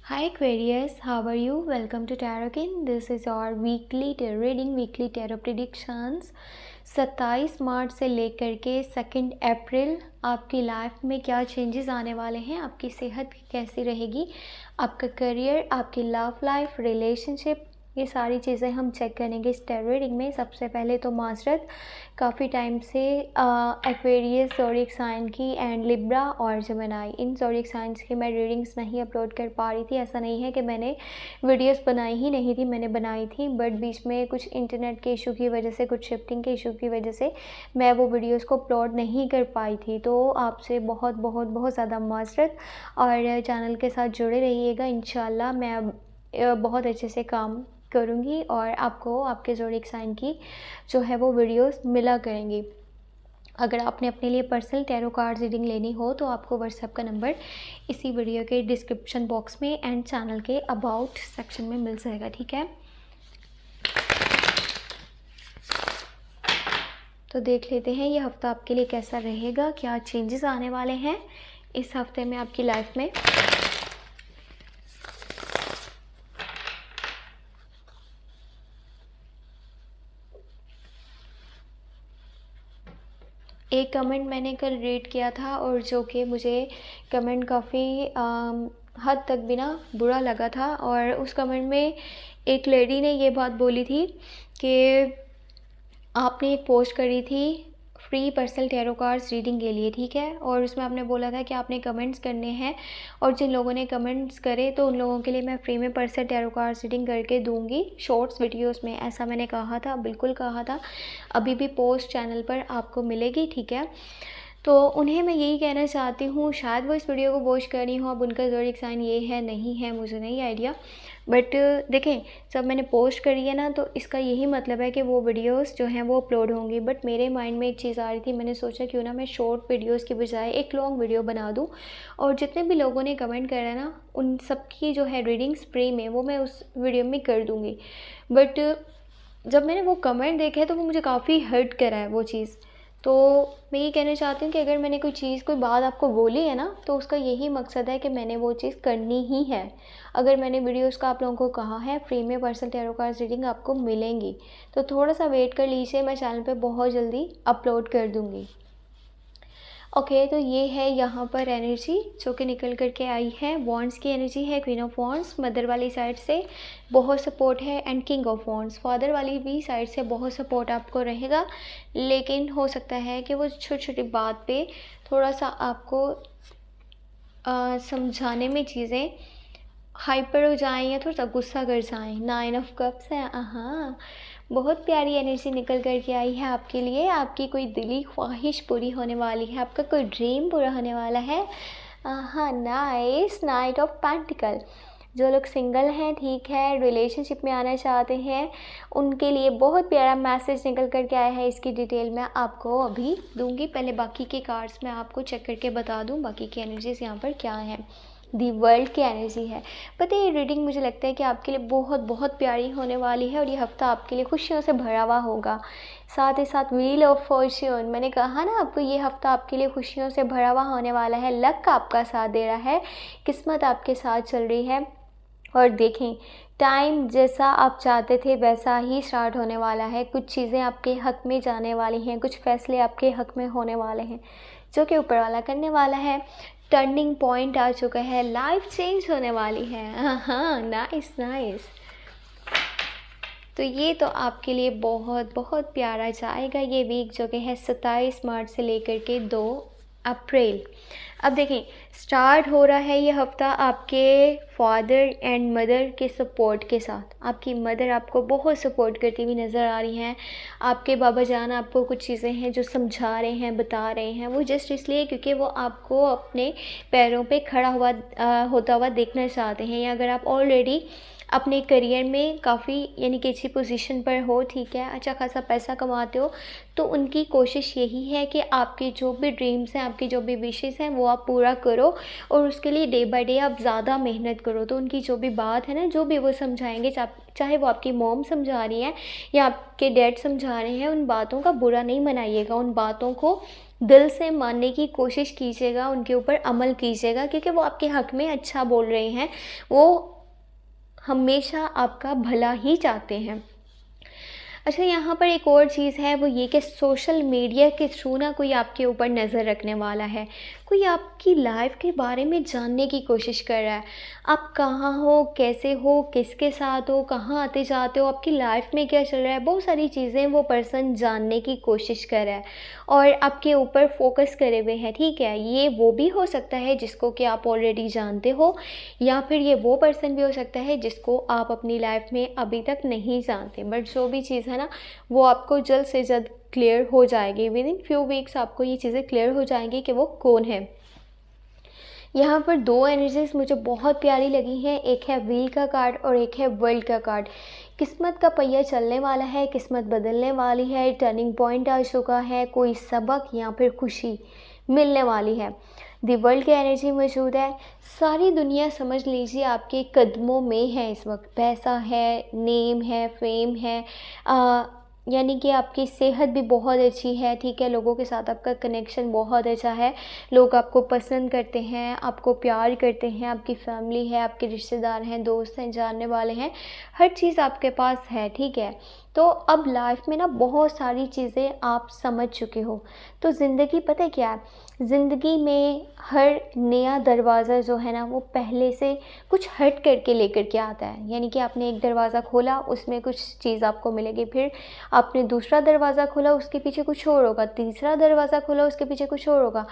Hi Aquarius, how are you? Welcome to Tarot King. This is our weekly tarot reading, weekly tarot predictions. 27 मार्च से लेकर के 2 अप्रैल आपकी life में क्या changes आने वाले हैं, आपकी सेहत कैसी रहेगी, आपका करियर, आपकी लव लाइफ, रिलेशनशिप, ये सारी चीज़ें हम चेक करेंगे इस टैरो रीडिंग में। सबसे पहले तो माजरत, काफ़ी टाइम से एक्वेरियस ज़ोडिएक साइन की एंड लिब्रा और जेमिनी, इन ज़ोडिएक साइंस की मैं रीडिंग्स नहीं अपलोड कर पा रही थी। ऐसा नहीं है कि मैंने वीडियोस बनाई ही नहीं थी, मैंने बनाई थी, बट बीच में कुछ इंटरनेट के इशू की वजह से, कुछ शिफ्टिंग के इशू की वजह से मैं वो वीडियोस को अपलोड नहीं कर पाई थी। तो आपसे बहुत बहुत बहुत ज़्यादा माजरत, और चैनल के साथ जुड़े रहिएगा। इंशाल्लाह मैं अब बहुत अच्छे से काम करूँगी और आपको आपके ज़ोडिएक साइन की जो है वो वीडियोस मिला करेंगी। अगर आपने अपने लिए पर्सनल टैरो कार्ड रीडिंग लेनी हो तो आपको व्हाट्सएप का नंबर इसी वीडियो के डिस्क्रिप्शन बॉक्स में एंड चैनल के अबाउट सेक्शन में मिल जाएगा, ठीक है। तो देख लेते हैं ये हफ़्ता आपके लिए कैसा रहेगा, क्या चेंजेस आने वाले हैं इस हफ्ते में आपकी लाइफ में। एक कमेंट मैंने कल रीड किया था और जो कि मुझे कमेंट काफ़ी हद तक भी ना बुरा लगा था, और उस कमेंट में एक लेडी ने ये बात बोली थी कि आपने एक पोस्ट करी थी free personal tarot cards reading के लिए, ठीक है, और उसमें आपने बोला था कि आपने कमेंट्स करने हैं और जिन लोगों ने कमेंट्स करे तो उन लोगों के लिए मैं फ्री में पर्सनल टैरो कार्ड्स रीडिंग करके दूंगी शॉर्ट्स वीडियोस में। ऐसा मैंने कहा था, बिल्कुल कहा था। अभी भी पोस्ट चैनल पर आपको मिलेगी, ठीक है। तो उन्हें मैं यही कहना चाहती हूँ, शायद वो इस वीडियो को वॉच कर रही हूँ, अब उनका ज़ोडिएक साइन ये है नहीं है मुझे नहीं आइडिया, बट देखें जब मैंने पोस्ट करी है ना तो इसका यही मतलब है कि वो वीडियोस जो हैं वो अपलोड होंगी। बट मेरे माइंड में एक चीज़ आ रही थी, मैंने सोचा क्यों ना मैं शॉर्ट वीडियोस की बजाय एक लॉन्ग वीडियो बना दूँ, और जितने भी लोगों ने कमेंट करा है ना उन सबकी जो है रीडिंग्स फ्री में वो मैं उस वीडियो में कर दूँगी। बट जब मैंने वो कमेंट देखे तो वो मुझे काफ़ी हर्ट करा है वो चीज़। तो मैं ये कहना चाहती हूँ कि अगर मैंने कोई चीज़, कोई बात आपको बोली है ना तो उसका यही मकसद है कि मैंने वो चीज़ करनी ही है। अगर मैंने वीडियोस का आप लोगों को कहा है फ्री में पर्सनल टैरो कार्ड्स रीडिंग आपको मिलेंगी, तो थोड़ा सा वेट कर लीजिए, मैं चैनल पे बहुत जल्दी अपलोड कर दूँगी। ओके, तो ये है यहाँ पर एनर्जी जो कि निकल करके आई है। वॉन्ड्स की एनर्जी है, क्वीन ऑफ वॉन्ड्स, मदर वाली साइड से बहुत सपोर्ट है, and king of wands, father वाली भी साइड से बहुत सपोर्ट आपको रहेगा। लेकिन हो सकता है कि वो छोटी छोटी बात पे थोड़ा सा आपको समझाने में चीज़ें हाइपर हो जाएं या थोड़ा सा गुस्सा कर जाएं। 9 ऑफ कप्स है, हाँ, बहुत प्यारी एनर्जी निकल कर के आई है आपके लिए। आपकी कोई दिली ख्वाहिश पूरी होने वाली है, आपका कोई ड्रीम पूरा होने वाला है। हाँ, नाइस, नाइट ऑफ पेंटिकल। जो लोग सिंगल हैं, ठीक है, रिलेशनशिप में आना चाहते हैं, उनके लिए बहुत प्यारा मैसेज निकल कर के आया है। इसकी डिटेल मैं आपको अभी दूंगी, पहले बाकी के कार्ड्स मैं आपको चेक करके बता दूं बाकी की एनर्जीज यहाँ पर क्या है। दी वर्ल्ड की एनर्जी है। पता है ये रीडिंग मुझे लगता है कि आपके लिए बहुत बहुत प्यारी होने वाली है, और ये हफ्ता आपके लिए खुशियों से भरा हुआ होगा। साथ ही साथ व्हील ऑफ फॉर्च्यून, मैंने कहा ना आपको ये हफ्ता आपके लिए खुशियों से भरा हुआ होने वाला है। लक आपका साथ दे रहा है, किस्मत आपके साथ चल रही है, और देखें टाइम जैसा आप चाहते थे वैसा ही स्टार्ट होने वाला है। कुछ चीज़ें आपके हक़ में जाने वाली हैं, कुछ फैसले आपके हक़ में होने वाले हैं जो कि ऊपर वाला करने वाला है। टर्निंग पॉइंट आ चुका है, लाइफ चेंज होने वाली है। हाँ, नाइस नाइस। तो ये तो आपके लिए बहुत बहुत प्यारा जाएगा ये वीक जो कि है 27 मार्च से लेकर के 2 अप्रैल। अब देखें स्टार्ट हो रहा है ये हफ्ता आपके फादर एंड मदर के सपोर्ट के साथ। आपकी मदर आपको बहुत सपोर्ट करती हुई नज़र आ रही हैं। आपके बाबा जान आपको कुछ चीज़ें हैं जो समझा रहे हैं, बता रहे हैं, वो जस्ट इसलिए क्योंकि वो आपको अपने पैरों पे खड़ा हुआ होता हुआ देखना चाहते हैं। या अगर आप ऑलरेडी अपने करियर में काफ़ी यानी कि अच्छी पोजीशन पर हो, ठीक है, अच्छा खासा पैसा कमाते हो, तो उनकी कोशिश यही है कि आपके जो भी ड्रीम्स हैं, आपकी जो भी विशेस हैं वो आप पूरा करो। करो और उसके लिए डे बाय डे आप ज़्यादा मेहनत करो। तो उनकी जो भी बात है ना, जो भी वो समझाएंगे, चाहे वो आपकी मॉम समझा रही है या आपके डैड समझा रहे हैं, उन बातों का बुरा नहीं मनाइएगा, उन बातों को दिल से मानने की कोशिश कीजिएगा, उनके ऊपर अमल कीजिएगा, क्योंकि वो आपके हक़ में अच्छा बोल रहे हैं, वो हमेशा आपका भला ही चाहते हैं। अच्छा, यहाँ पर एक और चीज़ है, वो ये कि सोशल मीडिया के थ्रू ना कोई आपके ऊपर नज़र रखने वाला है, कोई आपकी लाइफ के बारे में जानने की कोशिश कर रहा है। आप कहाँ हो, कैसे हो, किसके साथ हो, कहाँ आते जाते हो, आपकी लाइफ में क्या चल रहा है, बहुत सारी चीज़ें वो पर्सन जानने की कोशिश कर रहा है और आपके ऊपर फोकस करे हुए हैं। ठीक है, ये वो भी हो सकता है जिसको कि आप ऑलरेडी जानते हो, या फिर ये वो पर्सन भी हो सकता है जिसको आप अपनी लाइफ में अभी तक नहीं जानते। बट जो भी चीज़ है ना, वो आपको जल्द से जल्द क्लियर हो जाएगी। विद इन फ्यू वीक्स आपको ये चीज़ें क्लियर हो जाएंगी कि वो कौन है। यहाँ पर दो एनर्जीज मुझे बहुत प्यारी लगी हैं, एक है व्हील का कार्ड और एक है वर्ल्ड का कार्ड। किस्मत का पहिया चलने वाला है, किस्मत बदलने वाली है, टर्निंग पॉइंट आ चुका है, कोई सबक या फिर खुशी मिलने वाली है। दी वर्ल्ड की एनर्जी मौजूद है। सारी दुनिया समझ लीजिए आपके कदमों में है इस वक्त। पैसा है, नेम है, फेम है, यानी कि आपकी सेहत भी बहुत अच्छी है। ठीक है, लोगों के साथ आपका कनेक्शन बहुत अच्छा है, लोग आपको पसंद करते हैं, आपको प्यार करते हैं, आपकी फैमिली है, आपके रिश्तेदार हैं, दोस्त हैं, जानने वाले हैं, हर चीज़ आपके पास है। ठीक है, तो अब लाइफ में ना बहुत सारी चीज़ें आप समझ चुके हो। तो ज़िंदगी पता है क्या है, ज़िंदगी में हर नया दरवाज़ा जो है ना, वो पहले से कुछ हट करके लेकर के आता है। यानी कि आपने एक दरवाज़ा खोला, उसमें कुछ चीज़ आपको मिलेगी, फिर आपने दूसरा दरवाज़ा खोला, उसके पीछे कुछ और होगा, तीसरा दरवाज़ा खोला, उसके पीछे कुछ और होगा।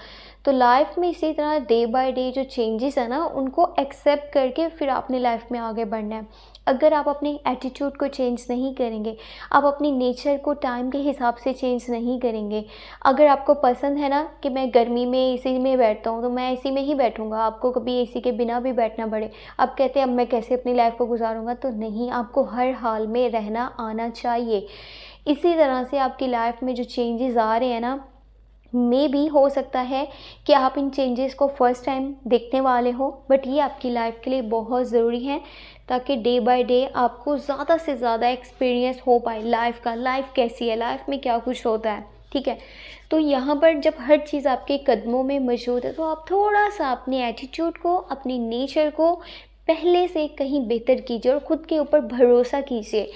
तो लाइफ में इसी तरह डे बाय डे जो चेंजेस है ना, उनको एक्सेप्ट करके फिर आपने लाइफ में आगे बढ़ना है। अगर आप अपने एटीट्यूड को चेंज नहीं करेंगे, आप अपनी नेचर को टाइम के हिसाब से चेंज नहीं करेंगे, अगर आपको पसंद है ना कि मैं गर्मी में एसी में बैठता हूँ तो मैं एसी में ही बैठूँगा, आपको कभी एसी के बिना भी बैठना पड़े, आप कहते हैं अब मैं कैसे अपनी लाइफ को गुजारूँगा, तो नहीं, आपको हर हाल में रहना आना चाहिए। इसी तरह से आपकी लाइफ में जो चेंजेस आ रहे हैं ना, मे भी हो सकता है कि आप इन चेंजेस को फर्स्ट टाइम देखने वाले हो, बट ये आपकी लाइफ के लिए बहुत ज़रूरी है, ताकि डे बाय डे आपको ज़्यादा से ज़्यादा एक्सपीरियंस हो पाए लाइफ का, लाइफ कैसी है, लाइफ में क्या कुछ होता है। ठीक है, तो यहाँ पर जब हर चीज़ आपके कदमों में मौजूद है, तो आप थोड़ा सा अपने एटीट्यूड को, अपनी नेचर को पहले से कहीं बेहतर कीजिए और ख़ुद के ऊपर भरोसा कीजिए।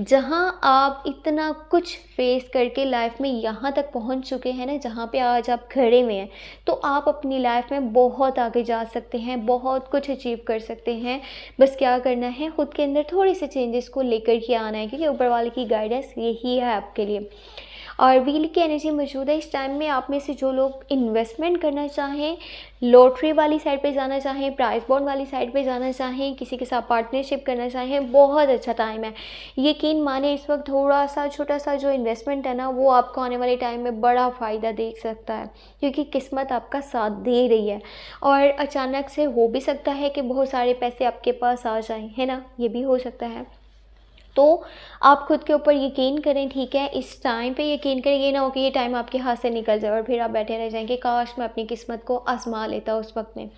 जहाँ आप इतना कुछ फेस करके लाइफ में यहाँ तक पहुँच चुके हैं ना, जहाँ पे आज आप खड़े हुए हैं, तो आप अपनी लाइफ में बहुत आगे जा सकते हैं, बहुत कुछ अचीव कर सकते हैं। बस क्या करना है, ख़ुद के अंदर थोड़े से चेंजेस को लेकर के आना है, क्योंकि ऊपर वाले की गाइडेंस यही है आपके लिए। और व्हील की एनर्जी मौजूद है इस टाइम में। आप में से जो लोग इन्वेस्टमेंट करना चाहें, लॉटरी वाली साइड पे जाना चाहें, प्राइस बॉन्ड वाली साइड पे जाना चाहें, किसी के साथ पार्टनरशिप करना चाहें, बहुत अच्छा टाइम है। यकीन माने इस वक्त थोड़ा सा छोटा सा जो इन्वेस्टमेंट है ना, वो आपको आने वाले टाइम में बड़ा फ़ायदा दे सकता है, क्योंकि किस्मत आपका साथ दे रही है। और अचानक से हो भी सकता है कि बहुत सारे पैसे आपके पास आ जाएँ, है ना, ये भी हो सकता है। तो आप खुद के ऊपर यकीन करें। ठीक है, इस टाइम पे यकीन करें, ये ना हो कि ये टाइम आपके हाथ से निकल जाए और फिर आप बैठे रह जाएंगे, काश मैं अपनी किस्मत को आजमा लेता उस वक्त में।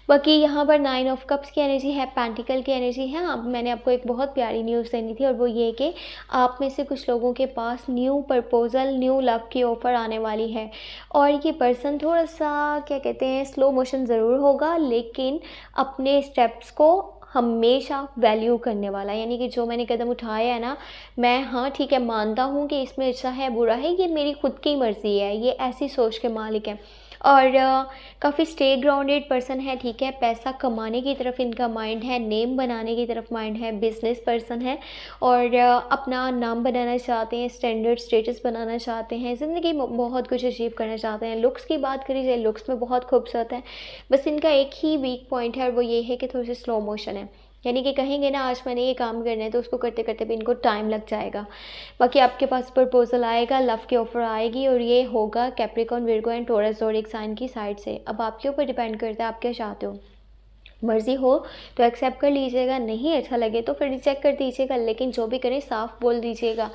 बाकी यहाँ पर 9 ऑफ कप्स की एनर्जी है, पेंटिकल की एनर्जी है। अब मैंने आपको एक बहुत प्यारी न्यूज़ देनी थी, और वो ये कि आप में से कुछ लोगों के पास न्यू प्रपोज़ल, न्यू लव की ऑफ़र आने वाली है। और ये पर्सन थोड़ा सा क्या कहते हैं, स्लो मोशन ज़रूर होगा, लेकिन अपने स्टेप्स को हमेशा वैल्यू करने वाला। यानी कि जो मैंने कदम उठाया है ना, मैं हाँ ठीक है मानता हूँ कि इसमें अच्छा है बुरा है, ये मेरी खुद की मर्ज़ी है, ये ऐसी सोच के मालिक हैं। और काफ़ी स्टे ग्राउंडेड पर्सन है। ठीक है, पैसा कमाने की तरफ इनका माइंड है, नेम बनाने की तरफ माइंड है, बिजनेस पर्सन है, और अपना नाम बनाना चाहते हैं, स्टैंडर्ड स्टेटस बनाना चाहते हैं, ज़िंदगी में बहुत कुछ अचीव करना चाहते हैं। लुक्स की बात करी जाए, लुक्स में बहुत खूबसूरत है, बस इनका एक ही वीक पॉइंट है, और वो ये है कि थोड़ी सी स्लो मोशन है। यानी कि कहेंगे ना आज मैंने ये काम करना है, तो उसको करते करते भी इनको टाइम लग जाएगा। बाकी आपके पास प्रपोजल आएगा, लव की ऑफ़र आएगी, और ये होगा Capricorn, Virgo and Taurus zodiac sign की साइड से। अब आपके ऊपर डिपेंड करता है आप क्या चाहते हो। मर्ज़ी हो तो एक्सेप्ट कर लीजिएगा, नहीं अच्छा लगे तो फिर रिजेक्ट कर दीजिएगा, लेकिन जो भी करें साफ़ बोल दीजिएगा।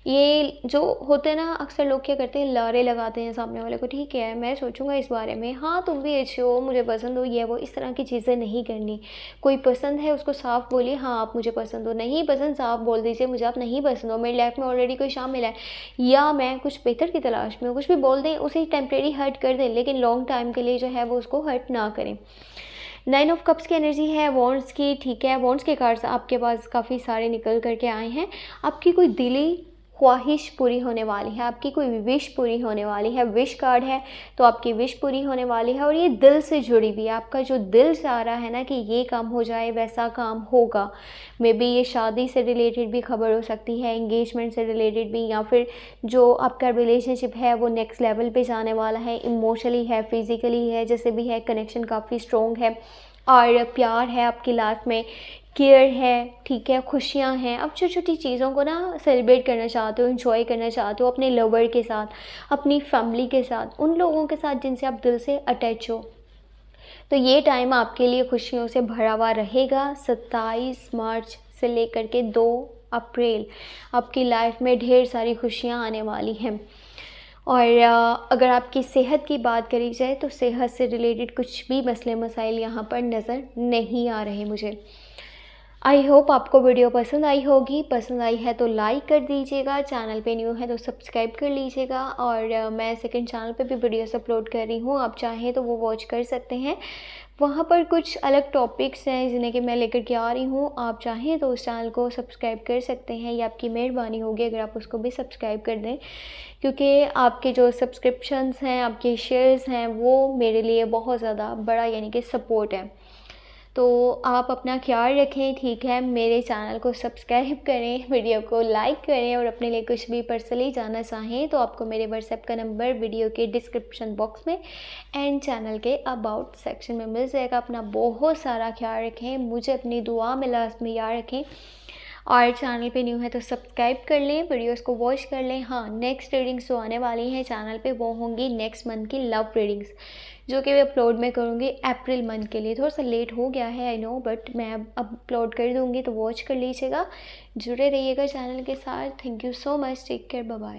ये जो होते हैं ना, अक्सर लोग क्या करते हैं, लारे लगाते हैं सामने वाले को, ठीक है मैं सोचूंगा इस बारे में, हाँ तुम भी अच्छे हो, मुझे पसंद हो, ये वो, इस तरह की चीज़ें नहीं करनी। कोई पसंद है उसको साफ़ बोलिए, हाँ आप मुझे पसंद हो, नहीं पसंद साफ़ बोल दीजिए मुझे आप नहीं पसंद हो, मेरी लाइफ में ऑलरेडी कोई शामिल है या मैं कुछ बेहतर की तलाश में हूँ, कुछ भी बोल दें, उसे टेम्प्रेरी हर्ट कर दें, लेकिन लॉन्ग टाइम के लिए जो है वो उसको हर्ट ना करें। 9 ऑफ कप्स की एनर्जी है वॉन्ड्स की, ठीक है, वॉन्ड्स के कार्ड्स आपके पास काफ़ी सारे निकल करके आए हैं। आपकी कोई दिली ख्वाहिश पूरी होने वाली है, आपकी कोई विश पूरी होने वाली है। विश कार्ड है तो आपकी विश पूरी होने वाली है, और ये दिल से जुड़ी हुई है। आपका जो दिल चाह रहा है ना कि ये काम हो जाए, वैसा काम होगा। मे बी ये शादी से रिलेटेड भी खबर हो सकती है, एंगेजमेंट से रिलेटेड भी, या फिर जो आपका रिलेशनशिप है वो नेक्स्ट लेवल पे जाने वाला है, इमोशनली है, फिज़िकली है, जैसे भी है, कनेक्शन काफ़ी स्ट्रॉन्ग है और प्यार है आपकी लाइफ में, केयर है, ठीक है, खुशियाँ हैं। अब छोटी छोटी चीज़ों को ना सेलिब्रेट करना चाहते हो, एंजॉय करना चाहते हो अपने लवर के साथ, अपनी फैमिली के साथ, उन लोगों के साथ जिनसे आप दिल से अटैच हो। तो ये टाइम आपके लिए खुशियों से भरा हुआ रहेगा। 27 मार्च से लेकर के 2 अप्रैल आपकी लाइफ में ढेर सारी खुशियाँ आने वाली हैं। और अगर आपकी सेहत की बात करी जाए तो सेहत से रिलेटेड कुछ भी मसले मसाइल यहाँ पर नज़र नहीं आ रहे मुझे। आई होप आपको वीडियो पसंद आई होगी। पसंद आई है तो लाइक कर दीजिएगा, चैनल पे न्यू है तो सब्सक्राइब कर लीजिएगा। और मैं सेकंड चैनल पे भी वीडियोस अपलोड कर रही हूँ, आप चाहें तो वो वॉच कर सकते हैं। वहाँ पर कुछ अलग टॉपिक्स हैं जिन्हें कि मैं लेकर के आ रही हूँ, आप चाहें तो उस चैनल को सब्सक्राइब कर सकते हैं। ये आपकी मेहरबानी होगी अगर आप उसको भी सब्सक्राइब कर दें, क्योंकि आपके जो सब्सक्रिप्शंस हैं, आपके शेयर्स हैं, वो मेरे लिए बहुत ज़्यादा बड़ा यानी कि सपोर्ट है। तो आप अपना ख्याल रखें, ठीक है, मेरे चैनल को सब्सक्राइब करें, वीडियो को लाइक करें, और अपने लिए कुछ भी पर्सनली जानना चाहें तो आपको मेरे व्हाट्सएप का नंबर वीडियो के डिस्क्रिप्शन बॉक्स में एंड चैनल के अबाउट सेक्शन में मिल जाएगा। अपना बहुत सारा ख्याल रखें, मुझे अपनी दुआ में लास्ट में याद रखें, और चैनल पे न्यू है तो सब्सक्राइब कर लें, वीडियोस को वॉच कर लें। हाँ, नेक्स्ट रीडिंग्स जो आने वाली हैं चैनल पे वो होंगी नेक्स्ट मंथ की लव रीडिंग्स, जो कि मैं अपलोड में करूँगी अप्रैल मंथ के लिए। थोड़ा सा लेट हो गया है आई नो, बट मैं अब अपलोड कर दूँगी, तो वॉच कर लीजिएगा, जुड़े रहिएगा चैनल के साथ। Thank you so much, take care, bye bye.